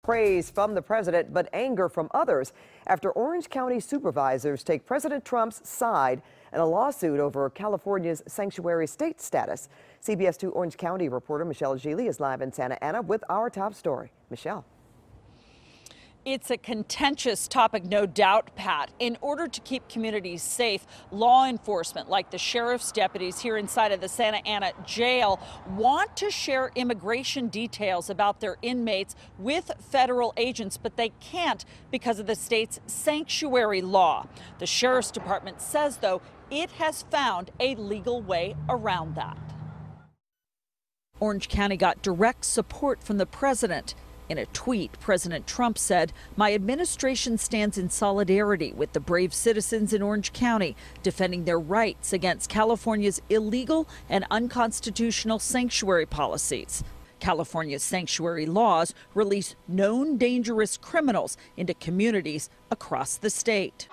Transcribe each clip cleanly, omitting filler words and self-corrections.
Praise from the president, but anger from others after Orange County supervisors take President Trump's side in a lawsuit over California's sanctuary state status. CBS 2 Orange County reporter Michelle Gili is live in Santa Ana with our top story. Michelle. It's a contentious topic, no doubt, Pat. In order to keep communities safe, law enforcement, like the sheriff's deputies here inside of the Santa Ana jail, want to share immigration details about their inmates with federal agents, but they can't because of the state's sanctuary law. The sheriff's department says, though, it has found a legal way around that. Orange County got direct support from the president. In a tweet, President Trump said, "My administration stands in solidarity with the brave citizens in Orange County, defending their rights against California's illegal and unconstitutional sanctuary policies." California's sanctuary laws release known dangerous criminals into communities across the state.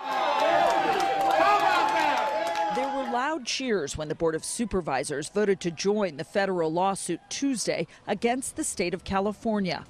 There were loud cheers when the Board of Supervisors voted to join the federal lawsuit Tuesday against the state of California.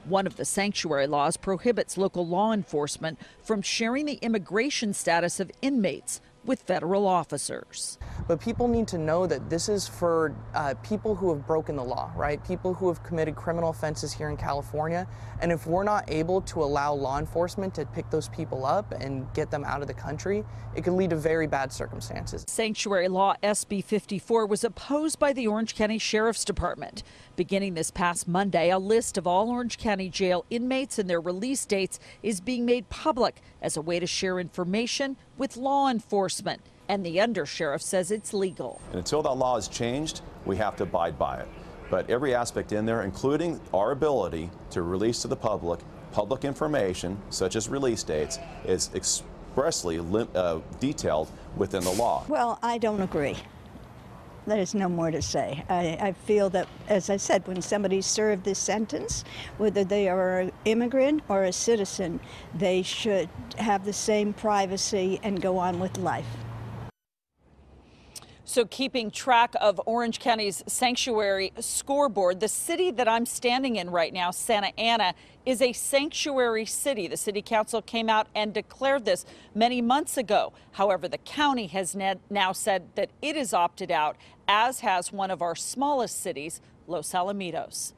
One of the sanctuary laws prohibits local law enforcement from sharing the immigration status of inmates with federal officers. But people need to know that this is for people who have broken the law, right? People who have committed criminal offenses here in California. And if we're not able to allow law enforcement to pick those people up and get them out of the country, it could lead to very bad circumstances. Sanctuary law SB 54 was opposed by the Orange County Sheriff's Department. Beginning this past Monday, a list of all Orange County jail inmates and their release dates is being made public as a way to share information with law enforcement. And the undersheriff says it's legal. And until that law is changed, we have to abide by it. But every aspect in there, including our ability to release to the public information, such as release dates, is expressly detailed within the law. Well, I don't agree. There's no more to say. I feel that, as I said, when somebody's served this sentence, whether they are an immigrant or a citizen, they should have the same privacy and go on with life. So keeping track of Orange County's sanctuary scoreboard, the city that I'm standing in right now, Santa Ana, is a sanctuary city. The city council came out and declared this many months ago. However, the county has now said that it is opted out, as has one of our smallest cities, Los Alamitos.